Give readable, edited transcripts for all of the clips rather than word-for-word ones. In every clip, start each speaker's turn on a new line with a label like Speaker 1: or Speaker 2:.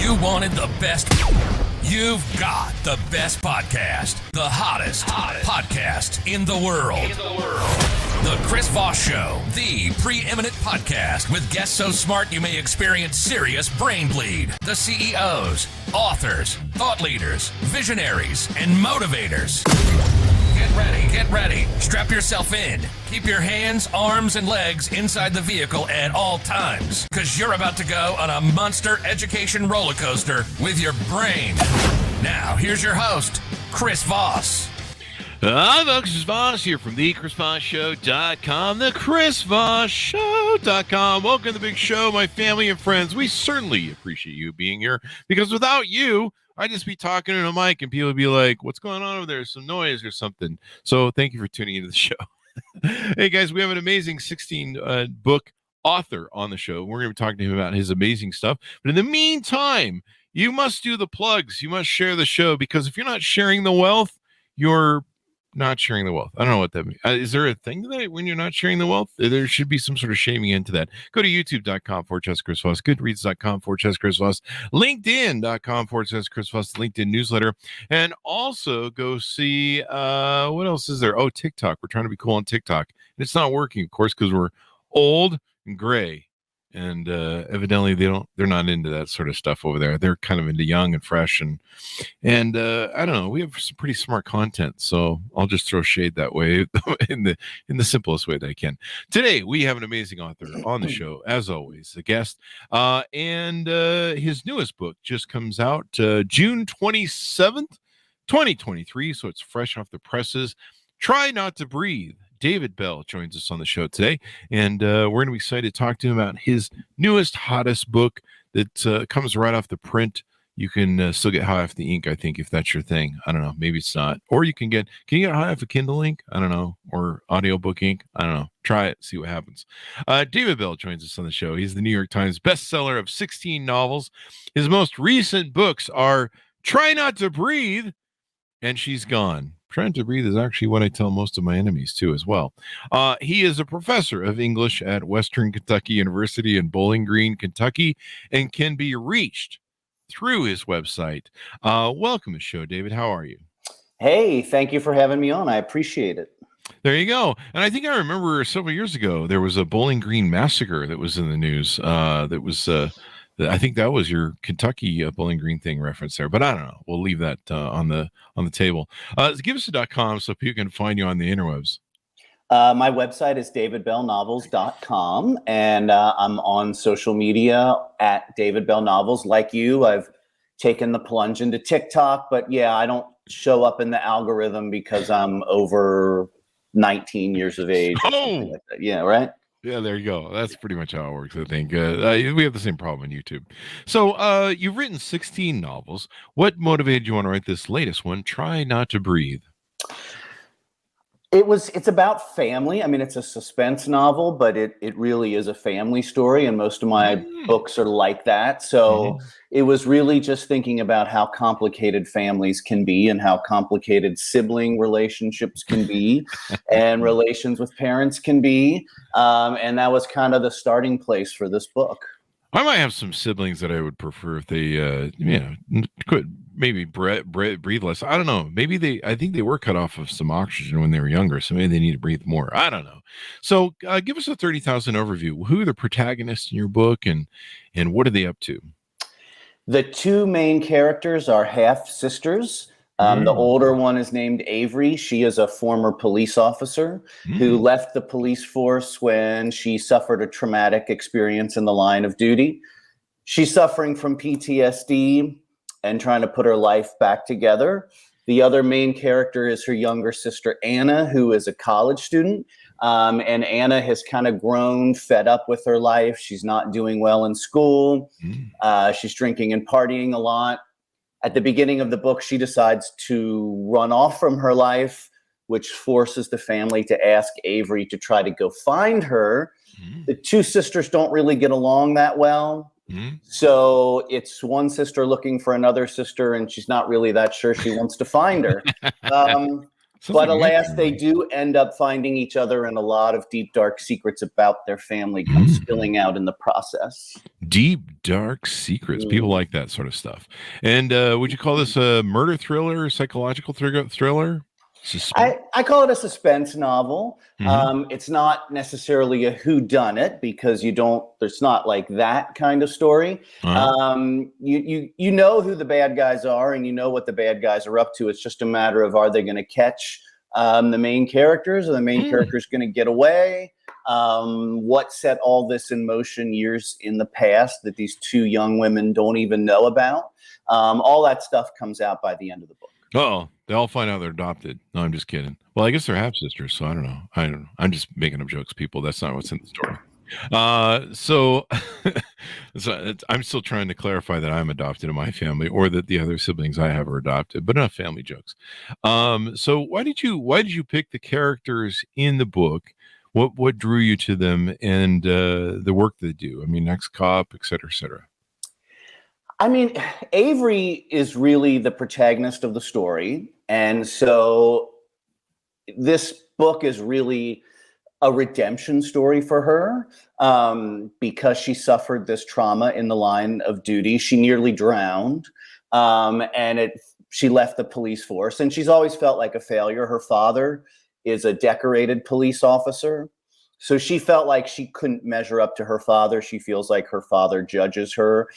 Speaker 1: You wanted the best. You've got the best podcast. The hottest podcast in the world. The Chris Voss Show, the preeminent podcast with guests so smart you may experience serious brain bleed. The CEOs, authors, thought leaders, visionaries, and motivators. Get ready. Strap yourself in. Keep your hands, arms, and legs inside the vehicle at all times, because you're about to go on a monster education roller coaster with your brain. Now, here's your host, Chris Voss.
Speaker 2: Hi, folks. Chris Voss here from the ChrisVossShow.com, the ChrisVossShow.com. Welcome to the big show, my family and friends. We certainly appreciate you being here, because without you, I'd just be talking in a mic and people would be like, what's going on over there? Some noise or something. So thank you for tuning into the show. Hey, guys, we have an amazing 16 book author on the show. We're going to be talking to him about his amazing stuff. But in the meantime, you must do the plugs. You must share the show, because if you're not sharing the wealth, you're not sharing the wealth. I don't know what that means. Is there a thing to that when you're not sharing the wealth? There should be some sort of shaming into that. Go to youtube.com/Chris Voss, goodreads.com/Chris Voss, linkedin.com/Chris Voss, LinkedIn newsletter, and also go see, what else is there? Oh, TikTok. We're trying to be cool on TikTok. And it's not working, of course, because we're old and gray. And evidently they're not into that sort of stuff over there. They're kind of into young and fresh, and I don't know. We have some pretty smart content, so I'll just throw shade that way in the simplest way that I can. Today we have an amazing author on the show, as always, a guest, and his newest book just comes out June 27th, 2023. So it's fresh off the presses. Try Not to Breathe. David Bell joins us on the show today, and we're going to be excited to talk to him about his newest, hottest book that comes right off the print. You can still get high off the ink, I think, if that's your thing. I don't know. Maybe it's not. Or can you get high off a Kindle ink? I don't know. Or audiobook ink? I don't know. Try it. See what happens. David Bell joins us on the show. He's the New York Times bestseller of 16 novels. His most recent books are Try Not to Breathe and She's Gone. Trying to Breathe is actually what I tell most of my enemies too, as well. He is a professor of English at Western Kentucky University in Bowling Green, Kentucky, and can be reached through his website. Welcome to the show, David. How are you?
Speaker 3: Hey, thank you for having me on. I appreciate it.
Speaker 2: There you go. And I think I remember several years ago, there was a Bowling Green massacre that was in the news. I think that was your Kentucky Bowling Green thing reference there, but I don't know. We'll leave that on the table. Give us a .com so people can find you on the interwebs.
Speaker 3: My website is davidbellnovels.com, and I'm on social media at David Bell Novels. Like you, I've taken the plunge into TikTok, but yeah, I don't show up in the algorithm because I'm over 19 years of age.
Speaker 2: Oh,
Speaker 3: like that. Yeah, right.
Speaker 2: Yeah, there you go. That's pretty much how it works, I think. We have the same problem on YouTube. So you've written 16 novels. What motivated you want to write this latest one, Try Not to Breathe?
Speaker 3: It's about family. I mean, it's a suspense novel, but it really is a family story, and most of my books are like that. So it was really just thinking about how complicated families can be and how complicated sibling relationships can be and relations with parents can be. And that was kind of the starting place for this book.
Speaker 2: I might have some siblings that I would prefer if they, could maybe breathe less. I don't know. I think they were cut off of some oxygen when they were younger, so maybe they need to breathe more. I don't know. So give us a 30,000 overview. Who are the protagonists in your book, and what are they up to?
Speaker 3: The two main characters are half sisters. The older one is named Avery. She is a former police officer who left the police force when she suffered a traumatic experience in the line of duty. She's suffering from PTSD and trying to put her life back together. The other main character is her younger sister, Anna, who is a college student. And Anna has kind of grown fed up with her life. She's not doing well in school. She's drinking and partying a lot. At the beginning of the book, she decides to run off from her life, which forces the family to ask Avery to try to go find her. The two sisters don't really get along that well. So it's one sister looking for another sister, and she's not really that sure she wants to find her.
Speaker 2: Sounds
Speaker 3: But
Speaker 2: like my
Speaker 3: alas, they
Speaker 2: family.
Speaker 3: do end up finding each other, and a lot of deep, dark secrets about their family come spilling out in the process.
Speaker 2: Deep, dark secrets. People like that sort of stuff. And would you call this a murder thriller, psychological thriller? Suspense?
Speaker 3: I call it a suspense novel.
Speaker 2: Mhm.
Speaker 3: It's not necessarily a whodunit because there's not like that kind of story.
Speaker 2: Uh-huh.
Speaker 3: You know who the bad guys are and you know what the bad guys are up to. It's just a matter of, are they going to catch the main characters? Are the main characters going to get away? What set all this in motion years in the past that these two young women don't even know about? All that stuff comes out by the end of the book.
Speaker 2: Oh, they all find out they're adopted. No, I'm just kidding. Well, I guess they're half sisters, so I don't know. I'm just making up jokes, people. That's not what's in the story. So, I'm still trying to clarify that I'm adopted in my family, or that the other siblings I have are adopted, but enough family jokes. So why did you pick the characters in the book? What drew you to them and the work they do? I mean, ex-cop, et cetera, et cetera.
Speaker 3: I mean, Avery is really the protagonist of the story. And so this book is really a redemption story for her because she suffered this trauma in the line of duty. She nearly drowned and she left the police force. And she's always felt like a failure. Her father is a decorated police officer. So she felt like she couldn't measure up to her father. She feels like her father judges her.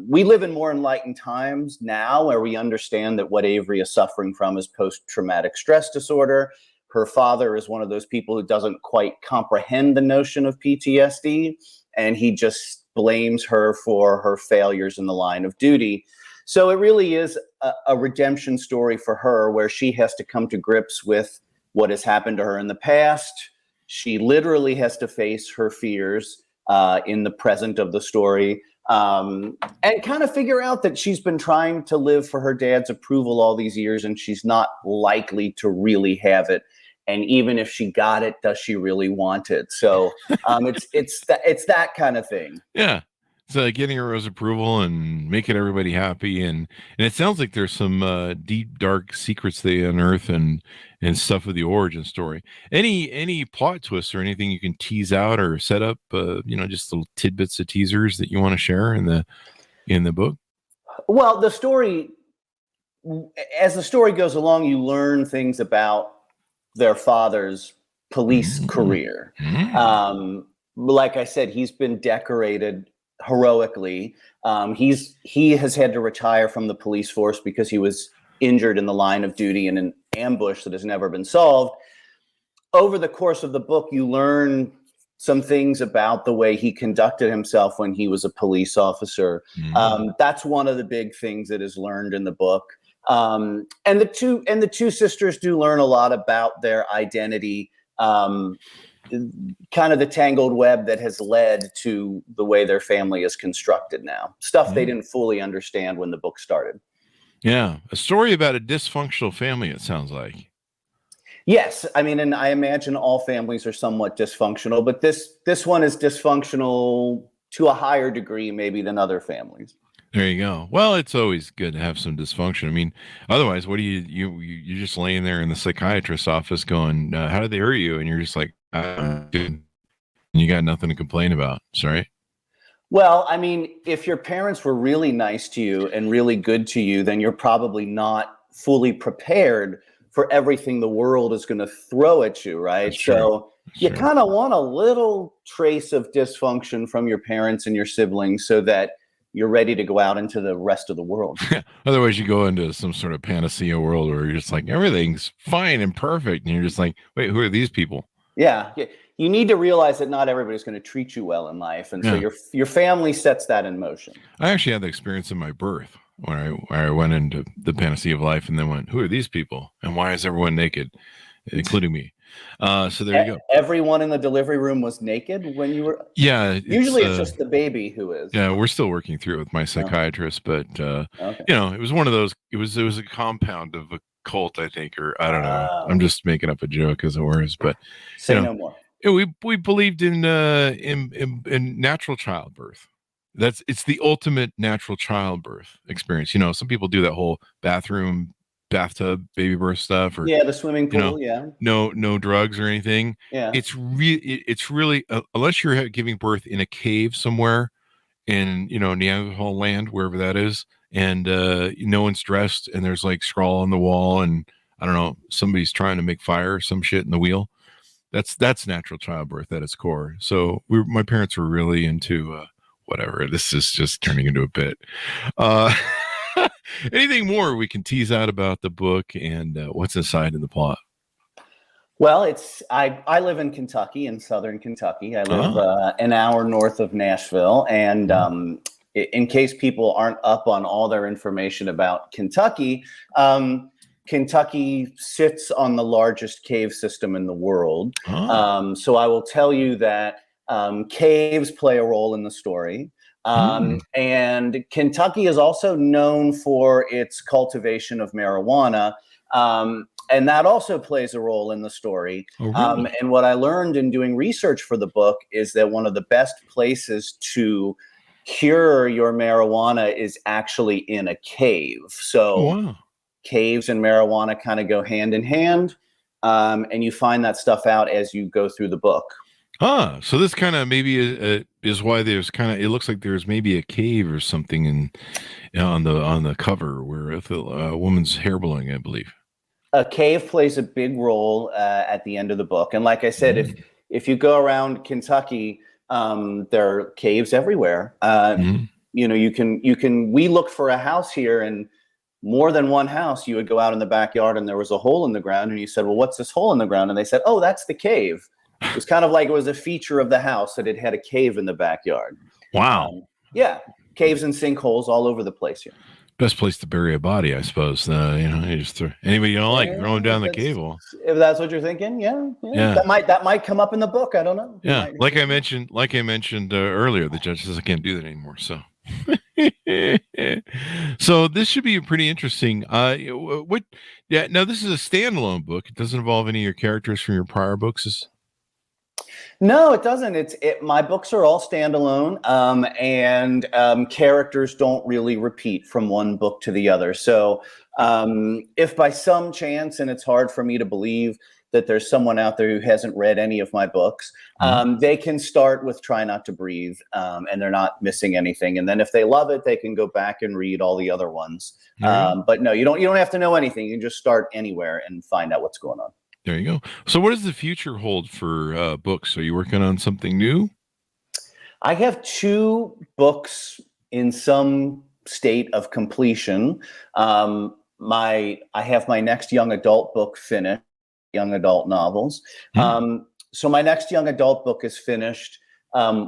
Speaker 3: We live in more enlightened times now where we understand that what Avery is suffering from is post-traumatic stress disorder. Her father is one of those people who doesn't quite comprehend the notion of PTSD, and he just blames her for her failures in the line of duty. So it really is a redemption story for her where she has to come to grips with what has happened to her in the past. She literally has to face her fears in the present of the story and kind of figure out that she's been trying to live for her dad's approval all these years, and she's not likely to really have it. And even if she got it, does she really want it? So it's that kind of thing.
Speaker 2: Yeah. So getting her rose approval and making everybody happy, and it sounds like there's some deep dark secrets they unearth and stuff of the origin story. Any plot twists or anything you can tease out or set up? Just little tidbits of teasers that you want to share in the book.
Speaker 3: Well, as the story goes along, you learn things about their father's police career. Like I said, he's been decorated heroically. He has had to retire from the police force because he was injured in the line of duty in an ambush that has never been solved. Over the course of the book, you learn some things about the way he conducted himself when he was a police officer. That's one of the big things that is learned in the book. And the two sisters do learn a lot about their identity, kind of the tangled web that has led to the way their family is constructed now. Stuff they didn't fully understand when the book started.
Speaker 2: Yeah, a story about a dysfunctional family, it sounds like.
Speaker 3: Yes, I mean, and I imagine all families are somewhat dysfunctional, but this one is dysfunctional to a higher degree maybe than other families.
Speaker 2: There you go. Well, it's always good to have some dysfunction. I mean, otherwise, what do you're just laying there in the psychiatrist's office going, how did they hurt you? And you're just like, and you got nothing to complain about. Sorry.
Speaker 3: Well, I mean, if your parents were really nice to you and really good to you, then you're probably not fully prepared for everything the world is going to throw at you, right? So you kind of want a little trace of dysfunction from your parents and your siblings so that you're ready to go out into the rest of the world.
Speaker 2: Otherwise, you go into some sort of panacea world where you're just like, everything's fine and perfect. And you're just like, wait, who are these people?
Speaker 3: Yeah. You need to realize that not everybody's going to treat you well in life. And so your family sets that in motion.
Speaker 2: I actually had the experience in my birth where I went into the panacea of life and then went, who are these people? And why is everyone naked, including me? So there you go.
Speaker 3: Everyone in the delivery room was naked when you were.
Speaker 2: Yeah.
Speaker 3: Usually it's just the baby who is.
Speaker 2: Yeah. We're still working through it with my psychiatrist, but it was one of those, it was a compound of a cult, I think, or I don't know. I'm just making up a joke as it were, but
Speaker 3: say no more.
Speaker 2: We believed in natural childbirth. It's the ultimate natural childbirth experience. Some people do that whole bathroom bathtub baby birth stuff, or
Speaker 3: Yeah, the swimming pool.
Speaker 2: no drugs or anything.
Speaker 3: Yeah.
Speaker 2: It's really unless you're giving birth in a cave somewhere in Neanderthal land, wherever that is, and no one's dressed, and there's like scrawl on the wall, and I don't know, somebody's trying to make fire or some shit in the wheel. That's natural childbirth at its core. So my parents were really into whatever. This is just turning into a bit. Anything more we can tease out about the book and what's inside in the plot?
Speaker 3: Well, I live in Kentucky, in southern Kentucky. I live an hour north of Nashville, and in case people aren't up on all their information about Kentucky, Kentucky sits on the largest cave system in the world. So I will tell you that caves play a role in the story. And Kentucky is also known for its cultivation of marijuana. And that also plays a role in the story.
Speaker 2: Oh, really?
Speaker 3: And what I learned in doing research for the book is that one of the best places to cure your marijuana is actually in a cave. So caves and marijuana kind of go hand in hand. And you find that stuff out as you go through the book.
Speaker 2: So this kind of maybe is why there's it looks like there's maybe a cave or something on the cover where a woman's hair blowing, I believe.
Speaker 3: A cave plays a big role at the end of the book. And like I said, if you go around Kentucky, there are caves everywhere. We looked for a house here, and more than one house, you would go out in the backyard and there was a hole in the ground, and you said, well, what's this hole in the ground? And they said, oh, that's the cave. It was kind of like it was a feature of the house that it had a cave in the backyard.
Speaker 2: Wow.
Speaker 3: Caves and sinkholes all over the place here.
Speaker 2: Best place to bury a body, I suppose. You just throw anybody you don't like, throw them down the cave wall.
Speaker 3: If that's what you're thinking, yeah. That might come up in the book. I don't know.
Speaker 2: Yeah, like I mentioned earlier, the judge says I can't do that anymore. So, so this should be pretty interesting. Now this is a standalone book. It doesn't involve any of your characters from your prior books.
Speaker 3: No, it doesn't. My books are all standalone, and characters don't really repeat from one book to the other. So if by some chance, and it's hard for me to believe that there's someone out there who hasn't read any of my books, they can start with Try Not to Breathe, and they're not missing anything. And then if they love it, they can go back and read all the other ones. But no, you don't have to know anything. You can just start anywhere and find out what's going on.
Speaker 2: There you go. So what does the future hold for books? Are you working on something new?
Speaker 3: I have 2 books in some state of completion. I have my next young adult book finished, young adult novels. So my next young adult book is finished,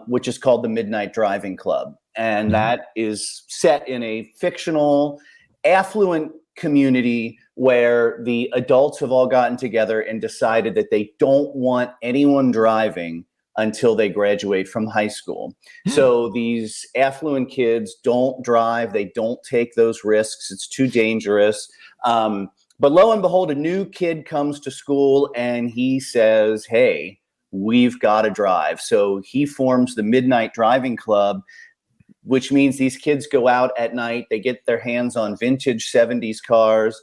Speaker 3: which is called The Midnight Driving Club. And that is set in a fictional, affluent community where the adults have all gotten together and decided that they don't want anyone driving until they graduate from high school. So these affluent kids don't drive. They don't take those risks. It's too dangerous. But lo and behold, a new kid comes to school and he says, hey, we've got to drive. So he forms the Midnight Driving Club, which means these kids go out at night, they get their hands on vintage 70s cars,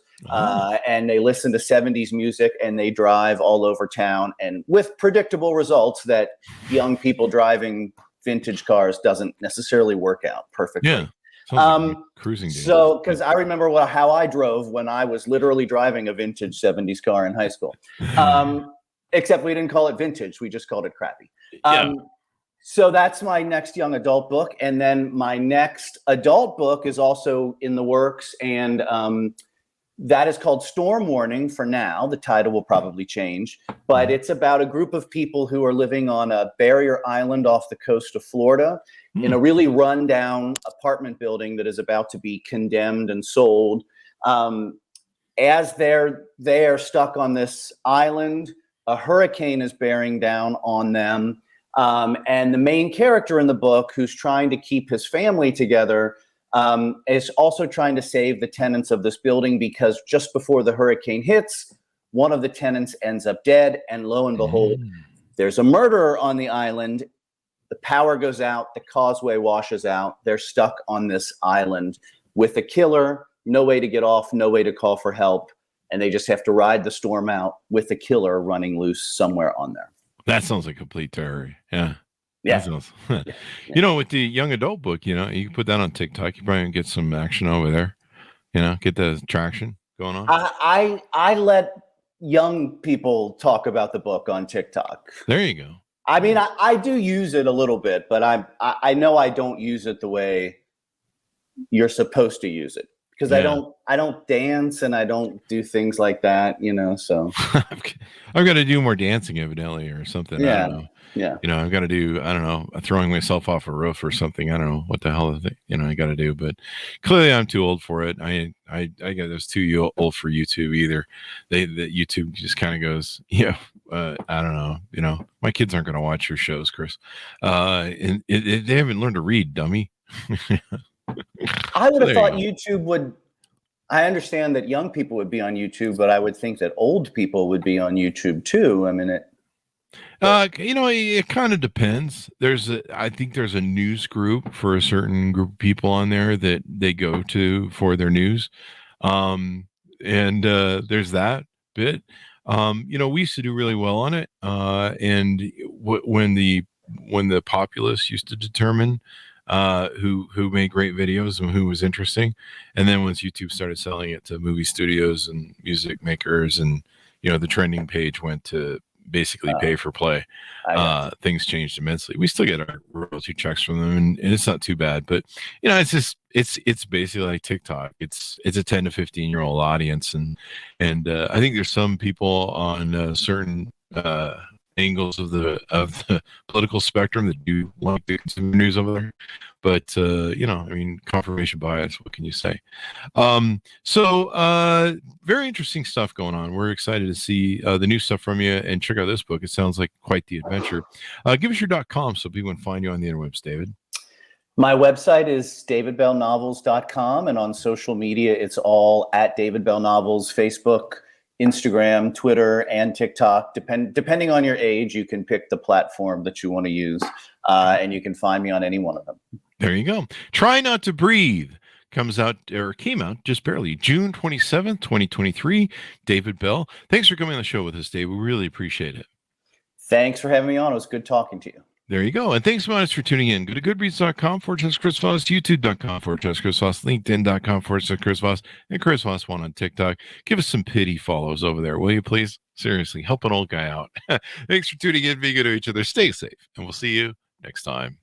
Speaker 3: and they listen to 70s music, and they drive all over town, and with predictable results that young people driving vintage cars doesn't necessarily work out perfectly.
Speaker 2: Yeah. Like cruising days.
Speaker 3: So, because I remember how I drove when I was literally driving a vintage 70s car in high school. Except we didn't call it vintage, we just called it crappy. So that's my next young adult book. And then my next adult book is also in the works. And that is called Storm Warning for now. The title will probably change. But it's about a group of people who are living on a barrier island off the coast of Florida in a really rundown apartment building that is about to be condemned and sold. As they're stuck on this island, a hurricane is bearing down on them. And the main character in the book, who's trying to keep his family together, is also trying to save the tenants of this building, because just before the hurricane hits, one of the tenants ends up dead. And lo and behold, there's a murderer on the island. The power goes out. The causeway washes out. They're stuck on this island with a killer no way to get off, no way to call for help. And they just have to ride the storm out with the killer running loose somewhere on there.
Speaker 2: That sounds like complete terror. Yeah.
Speaker 3: Yeah.
Speaker 2: Sounds, with the young adult book, you can put that on TikTok. You probably get some action over there, get the traction going on.
Speaker 3: I let young people talk about the book on TikTok.
Speaker 2: There you go.
Speaker 3: I mean, I do use it a little bit, but I know I don't use it the way you're supposed to use it. Because I don't dance and I don't do things like that, so.
Speaker 2: I've got to do more dancing evidently or something.
Speaker 3: Yeah.
Speaker 2: I don't know.
Speaker 3: Yeah.
Speaker 2: I've got to do, I don't know, throwing myself off a roof or something. I don't know what the hell is it, I got to do, but clearly I'm too old for it. I got those too old for YouTube either. That YouTube just kind of goes, I don't know, my kids aren't going to watch your shows, Chris. And they haven't learned to read, dummy.
Speaker 3: I would have thought YouTube would. I understand that young people would be on YouTube, but I would think that old people would be on YouTube too. I mean,
Speaker 2: it kind of depends. I think there's a news group for a certain group of people on there that they go to for their news. And there's that bit. We used to do really well on it. And when the populace used to determine who made great videos and who was interesting. And then once YouTube started selling it to movie studios and music makers and, the trending page went to basically pay for play, things changed immensely. We still get our royalty checks from them and it's not too bad, but it's just, it's basically like TikTok. It's a 10 to 15-year-old audience. And I think there's some people on certain, angles of the political spectrum that do like the consumer news over there, but confirmation bias, what can you say? So very interesting stuff going on. We're excited to see the new stuff from you and check out this book. It sounds like quite the adventure. Give us your .com so people can find you on the interwebs, David.
Speaker 3: My website is davidbellnovels.com, and on social media it's all at David Bell Novels, Facebook, Instagram, Twitter, and TikTok. Depending on your age, you can pick the platform that you want to use, and you can find me on any one of them.
Speaker 2: There you go. Try Not to Breathe came out just barely June 27th, 2023. David Bell, thanks for coming on the show with us, Dave. We really appreciate it.
Speaker 3: Thanks for having me on. It was good talking to you.
Speaker 2: There you go. And thanks so much for tuning in. Go to goodreads.com/Chris Voss, youtube.com/Chris Voss, linkedin.com/Chris Voss, and Chris Voss 1 on TikTok. Give us some pity follows over there, will you please? Seriously, help an old guy out. Thanks for tuning in. Be good to each other. Stay safe. And we'll see you next time.